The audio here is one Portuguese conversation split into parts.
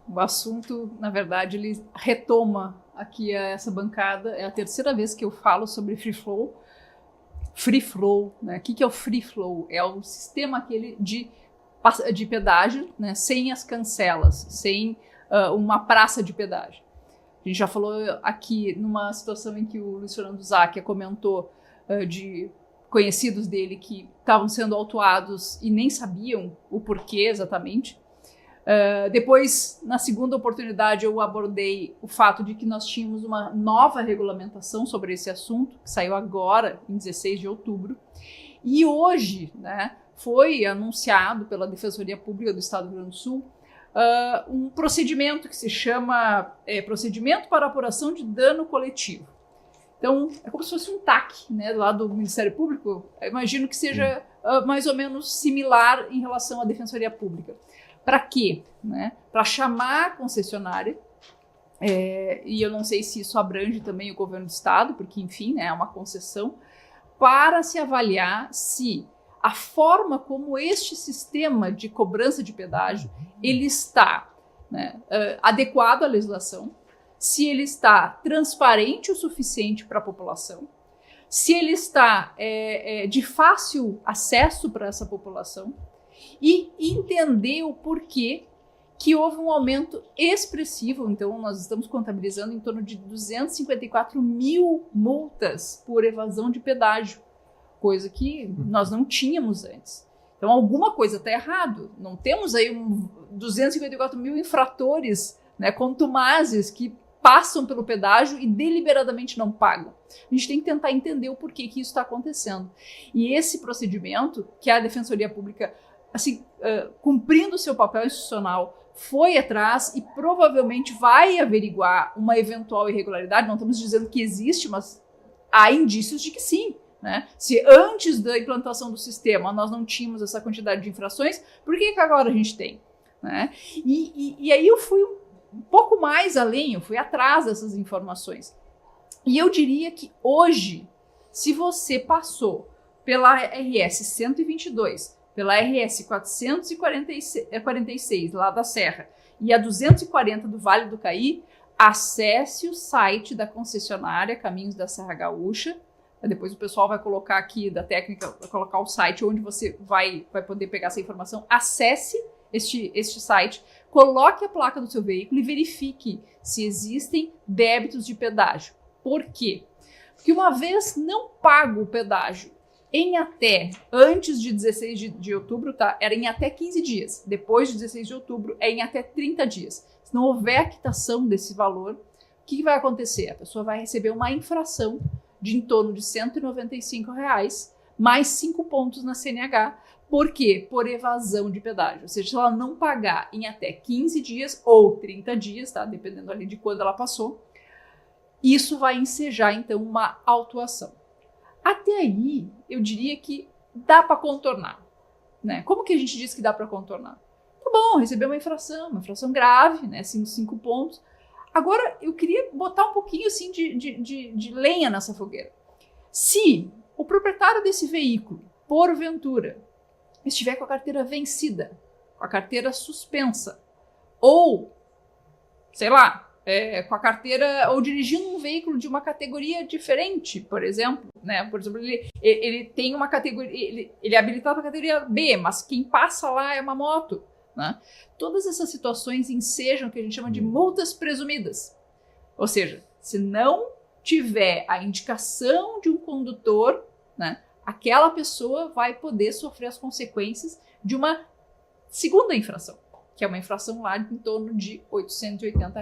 O assunto, na verdade, ele retoma aqui essa bancada. É a terceira vez que eu falo sobre free flow. Free flow, né? O que é o free flow? É o sistema aquele de pedágio, né? Sem as cancelas, sem uma praça de pedágio. A gente já falou aqui numa situação em que o Luiz Fernando Zacchia comentou de conhecidos dele que estavam sendo autuados e nem sabiam o porquê exatamente. Depois, na segunda oportunidade, eu abordei o fato de que nós tínhamos uma nova regulamentação sobre esse assunto, que saiu agora, em 16 de outubro. E hoje, né, foi anunciado pela Defensoria Pública do Estado do Rio Grande do Sul um procedimento que se chama Procedimento para Apuração de Dano Coletivo. Então, é como se fosse um TAC, né, lá do Ministério Público. Eu imagino que seja mais ou menos similar em relação à Defensoria Pública. Para quê? Né? Para chamar a concessionária, e eu não sei se isso abrange também o governo do estado, porque, enfim, né, é uma concessão, para se avaliar se a forma como este sistema de cobrança de pedágio ele está, né, adequado à legislação, se ele está transparente o suficiente para a população, se ele está de fácil acesso para essa população, e entender o porquê que houve um aumento expressivo. Então, nós estamos contabilizando em torno de 254 mil multas por evasão de pedágio, coisa que nós não tínhamos antes. Então, alguma coisa está errado. Não temos aí 254 mil infratores, né, contumazes, que passam pelo pedágio e deliberadamente não pagam. A gente tem que tentar entender o porquê que isso está acontecendo. E esse procedimento, que a Defensoria Pública, assim, cumprindo o seu papel institucional, foi atrás e provavelmente vai averiguar uma eventual irregularidade. Não estamos dizendo que existe, mas há indícios de que sim. Né? Se antes da implantação do sistema nós não tínhamos essa quantidade de infrações, por que agora a gente tem? Né? E aí eu fui um pouco mais além, eu fui atrás dessas informações. E eu diria que hoje, se você passou pela RS 122, pela RS 446 lá da Serra e a 240 do Vale do Caí, acesse o site da concessionária Caminhos da Serra Gaúcha. Depois o pessoal vai colocar aqui da técnica, vai colocar o site onde você vai poder pegar essa informação. Acesse este site, coloque a placa do seu veículo e verifique se existem débitos de pedágio. Por quê? Porque uma vez não pago o pedágio antes de 16 de outubro, tá? Era em até 15 dias. Depois de 16 de outubro, é em até 30 dias. Se não houver a quitação desse valor, o que vai acontecer? A pessoa vai receber uma infração de em torno de R$ 195, mais 5 pontos na CNH. Por quê? Por evasão de pedágio. Ou seja, se ela não pagar em até 15 dias ou 30 dias, tá? Dependendo ali de quando ela passou, isso vai ensejar, então, uma autuação. Até aí, eu diria que dá para contornar. Né? Como que a gente diz que dá para contornar? Tá bom, recebeu uma infração grave, né? 5 pontos. Agora, eu queria botar um pouquinho assim, de lenha nessa fogueira. Se o proprietário desse veículo, porventura, estiver com a carteira vencida, com a carteira suspensa, ou, sei lá, com a carteira, ou dirigindo um veículo de uma categoria diferente, por exemplo, né? Por exemplo, ele tem uma categoria, ele é habilitado para a categoria B, mas quem passa lá é uma moto, né? Todas essas situações ensejam o que a gente chama de multas presumidas. Ou seja, se não tiver a indicação de um condutor, né, aquela pessoa vai poder sofrer as consequências de uma segunda infração, que é uma infração lá em torno de R$ 880.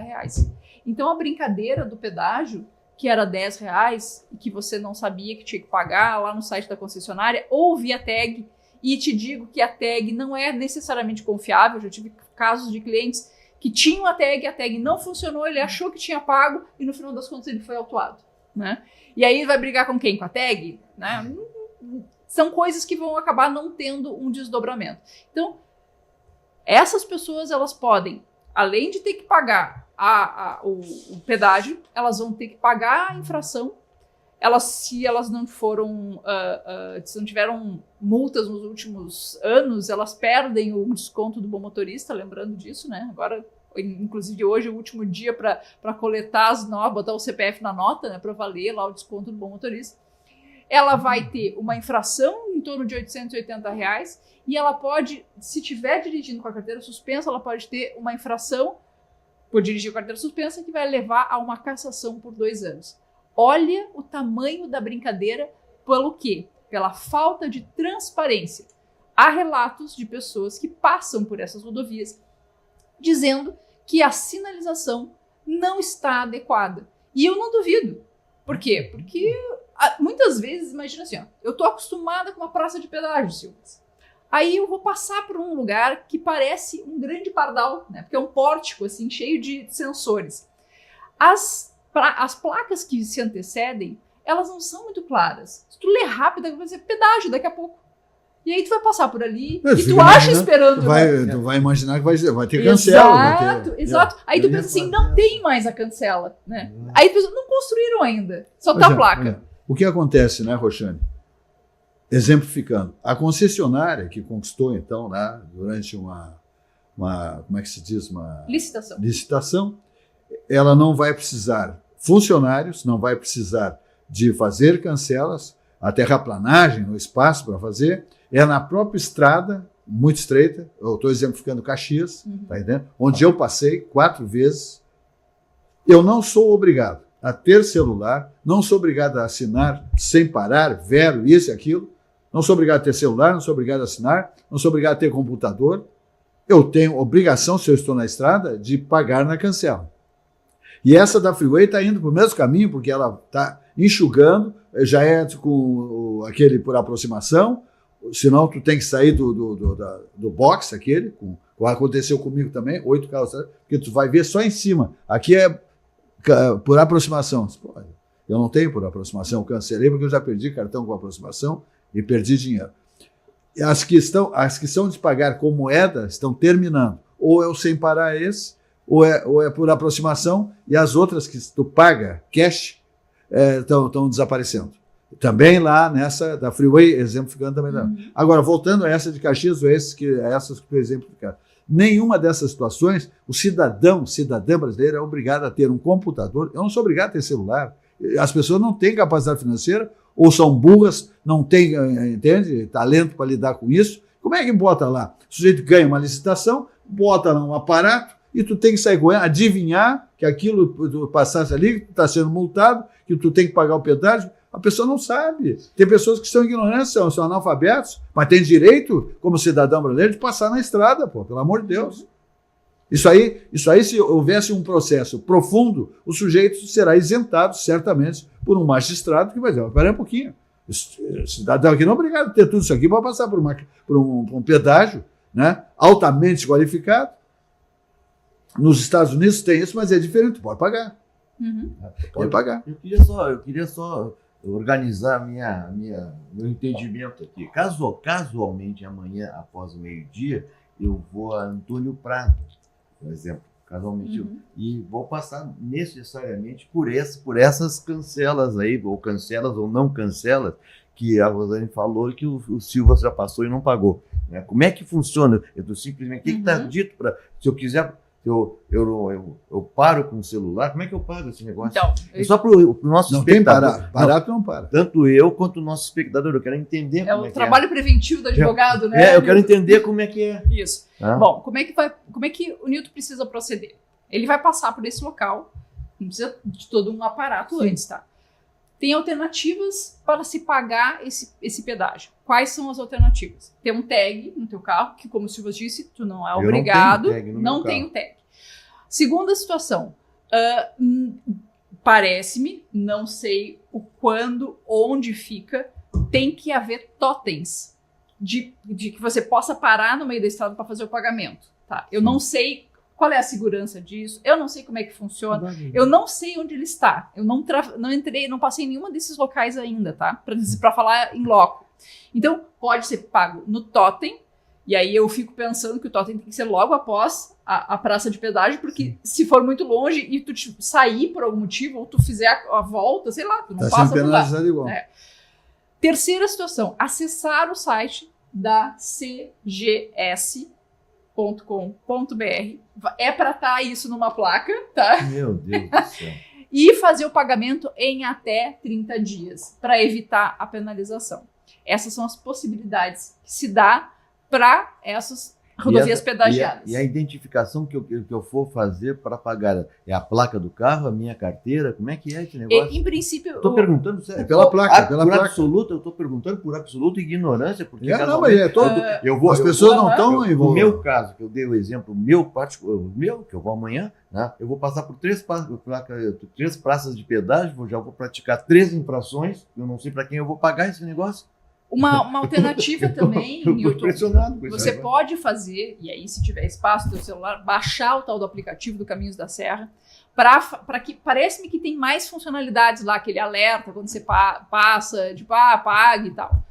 Então a brincadeira do pedágio, que era R$10 e que você não sabia que tinha que pagar lá no site da concessionária, ou via tag, e te digo que a tag não é necessariamente confiável. Eu já tive casos de clientes que tinham a tag não funcionou, ele achou que tinha pago e no final das contas ele foi autuado. Né? E aí vai brigar com quem? Com a tag? Né? São coisas que vão acabar não tendo um desdobramento. Então, essas pessoas, elas podem, além de ter que pagar o pedágio, elas vão ter que pagar a infração. Se elas não foram, se não tiveram multas nos últimos anos, elas perdem o desconto do bom motorista, lembrando disso, né? Agora inclusive hoje é o último dia para coletar as notas, botar o CPF na nota, né, para valer lá o desconto do bom motorista. Ela vai ter uma infração em torno de R$880 e ela pode, se estiver dirigindo com a carteira suspensa, ela pode ter uma infração por dirigir com a carteira suspensa que vai levar a uma cassação por 2 anos. Olha o tamanho da brincadeira, pelo quê? Pela falta de transparência. Há relatos de pessoas que passam por essas rodovias dizendo que a sinalização não está adequada. E eu não duvido. Por quê? Porque muitas vezes, imagina assim, ó, eu estou acostumada com uma praça de pedágio, Silvas. Aí eu vou passar por um lugar que parece um grande pardal, né? Porque é um pórtico assim, cheio de sensores. As placas que se antecedem, elas não são muito claras. Se tu ler rápido, vai ser pedágio daqui a pouco. E aí tu vai passar por ali e tu acha esperando. Tu vai imaginar que vai ter cancela. Exato. Aí tu pensa assim, não tem mais a cancela. Né? Aí tu pensa, não construíram ainda, só tá a placa. O que acontece, né, Roxane? Exemplificando, a concessionária que conquistou, então, né, durante uma como é que se diz? Uma licitação, ela não vai precisar funcionários, não vai precisar de fazer cancelas, a terraplanagem no espaço para fazer, é na própria estrada, muito estreita, eu estou exemplificando Caxias, tá entendendo? Onde eu passei 4 vezes, eu não sou obrigado a ter celular, não sou obrigado a assinar sem parar, Vero, isso e aquilo, não sou obrigado a ter celular, não sou obrigado a assinar, não sou obrigado a ter computador, eu tenho obrigação, se eu estou na estrada, de pagar na cancela. E essa da Freeway está indo para o mesmo caminho, porque ela está enxugando, já é com aquele por aproximação, senão tu tem que sair do box, aquele, aconteceu comigo também, 8 carros, porque tu vai ver só em cima. Aqui é por aproximação. Pô, eu não tenho por aproximação, eu cancelei porque eu já perdi cartão com aproximação e perdi dinheiro. As que são de pagar com moeda estão terminando. Ou é o sem parar esse, ou é por aproximação, e as outras que tu paga cash estão desaparecendo. Também lá nessa da Freeway, exemplificando também. Agora, voltando a essa de Caxias, essas que tu exemplificaram. Nenhuma dessas situações, o cidadã brasileiro é obrigado a ter um computador. Eu não sou obrigado a ter celular. As pessoas não têm capacidade financeira, ou são burras, não têm, entende, talento para lidar com isso. Como é que bota lá? O sujeito ganha uma licitação, bota lá um aparato, e tu tem que sair correndo, adivinhar que aquilo tu passasse ali, que tu está sendo multado, que tu tem que pagar o pedágio. A pessoa não sabe. Tem pessoas que são ignorantes, são analfabetos, mas tem direito, como cidadão brasileiro, de passar na estrada, pô, pelo amor de Deus. Isso aí, se houvesse um processo profundo, o sujeito será isentado, certamente, por um magistrado que vai dizer, espera um pouquinho, o cidadão aqui não é obrigado a ter tudo isso aqui para passar por um pedágio, né, altamente qualificado. Nos Estados Unidos tem isso, mas é diferente, pode pagar. Pode pagar. Eu queria só organizar meu entendimento aqui. Casualmente, amanhã, após o meio-dia, eu vou a Antônio Prado, por exemplo, casualmente, e vou passar necessariamente por essas cancelas aí, ou cancelas ou não cancelas, que a Rosane falou que o Silva já passou e não pagou. Né? Como é que funciona? Eu simplesmente, o que está dito para, se eu quiser... Eu paro com o celular, como é que eu pago esse negócio? Então, só para o nosso espectador. Não tem parar, não para. Tanto eu quanto o nosso espectador, eu quero entender como é que é. É o trabalho preventivo do advogado, né? Eu quero entender como é que é. Isso. Bom, como é que o Nilton precisa proceder? Ele vai passar por esse local, não precisa de todo um aparato antes, tá? Tem alternativas para se pagar esse pedágio. Quais são as alternativas? Tem um tag no teu carro, que como o Silvio disse, tu não é obrigado. Não tem o tag. Segunda situação. Parece-me, não sei o quando, onde fica, tem que haver totens de que você possa parar no meio da estrada para fazer o pagamento. Tá? Eu não sei qual é a segurança disso, eu não sei como é que funciona, eu não sei onde ele está, eu não entrei, não passei em nenhuma desses locais ainda, tá? Para falar em loco. Então, pode ser pago no totem, e aí eu fico pensando que o totem tem que ser logo após a praça de pedágio, porque se for muito longe e tu sair por algum motivo, ou tu fizer a volta, sei lá, tu não passa por lá. Igual. Terceira situação, acessar o site da CGS.gov.br. É para estar isso numa placa, tá? Meu Deus do céu. E fazer o pagamento em até 30 dias, para evitar a penalização. Essas são as possibilidades que se dá para essas rodovias pedagiadas. E a identificação que eu for fazer para pagar é a placa do carro, a minha carteira? Como é que é esse negócio? Em princípio... Estou perguntando sério. É pela placa, pela placa. Absoluta, eu estou perguntando por absoluta ignorância, porque as pessoas não estão envolvidas. No meu caso, que eu dei o exemplo, que eu vou amanhã, né, eu vou passar por 3 praças de pedágio, já vou praticar 3 infrações, eu não sei para quem eu vou pagar esse negócio. Uma alternativa também, impressionado com isso. Você pode fazer, e aí se tiver espaço no seu celular, baixar o tal do aplicativo do Caminhos da Serra, para que parece-me que tem mais funcionalidades lá, aquele alerta quando você passa, tipo, pague e tal.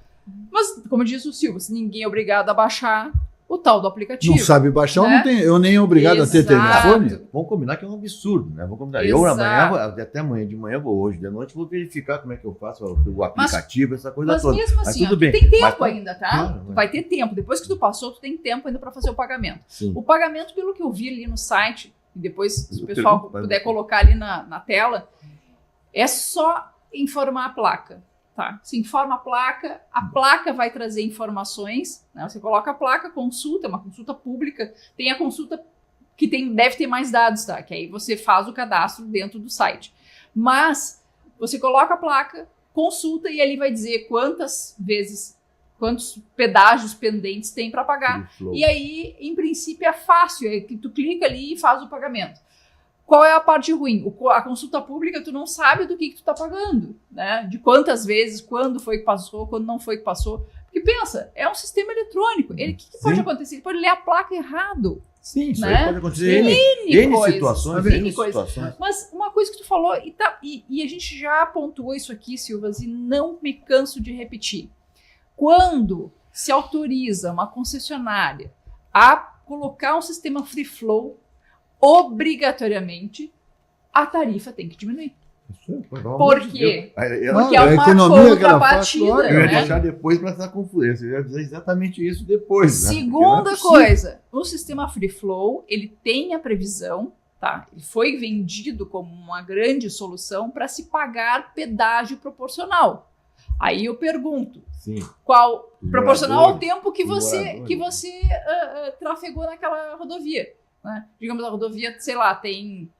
Mas, como diz o Silvio, se ninguém é obrigado a baixar o tal do aplicativo. Não sabe baixar, né? Eu nem é obrigado a ter telefone. Vamos combinar que é um absurdo, né? Vamos combinar. Exato. Eu amanhã, até amanhã de manhã, hoje de noite, vou verificar como é que eu faço o aplicativo, essa coisa toda. Mas mesmo assim, tudo bem. Tem tempo ainda, tá? Claro, Vai ter tempo. Depois que tu passou, tu tem tempo ainda para fazer o pagamento. Sim. O pagamento, pelo que eu vi ali no site, e depois, se o pessoal puder colocar ali na tela, é só informar a placa. Tá? Se informa a placa vai trazer informações, né? Você coloca a placa, consulta, é uma consulta pública, tem a consulta que deve ter mais dados, tá? Que aí você faz o cadastro dentro do site. Mas você coloca a placa, consulta e ali vai dizer quantos pedágios pendentes tem para pagar. E aí, em princípio, é fácil, é que tu clica ali e faz o pagamento. Qual é a parte ruim? A consulta pública, tu não sabe do que tu tá pagando, né? De quantas vezes, quando foi que passou, quando não foi que passou. Porque pensa, é um sistema eletrônico. O que pode acontecer? Ele pode ler a placa errado. Sim, isso né? aí pode acontecer N situações. Mas uma coisa que tu falou, e a gente já pontuou isso aqui, Silvas, e não me canso de repetir. Quando se autoriza uma concessionária a colocar um sistema free flow, obrigatoriamente, a tarifa tem que diminuir. Por quê? Porque é uma contrapartida. Eu ia deixar depois para essa confusão. Eu ia dizer exatamente isso depois. Segunda coisa, o sistema Free Flow, ele tem a previsão, tá? Ele foi vendido como uma grande solução para se pagar pedágio proporcional. Aí eu pergunto, qual proporcional ao tempo que você trafegou naquela rodovia? Né? Digamos, a rodovia, sei lá, tem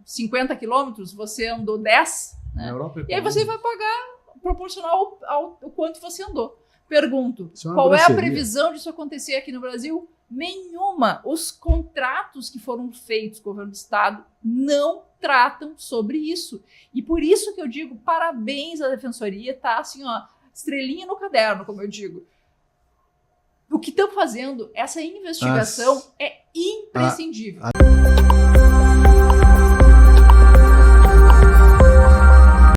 50 quilômetros, você andou 10, né? E aí você vai pagar proporcional ao quanto você andou. Pergunto, qual é a previsão disso acontecer aqui no Brasil? Nenhuma. Os contratos que foram feitos com o governo do estado não tratam sobre isso. E por isso que eu digo, parabéns à Defensoria, tá assim, ó, estrelinha no caderno, como eu digo. O que estão fazendo, essa investigação é imprescindível.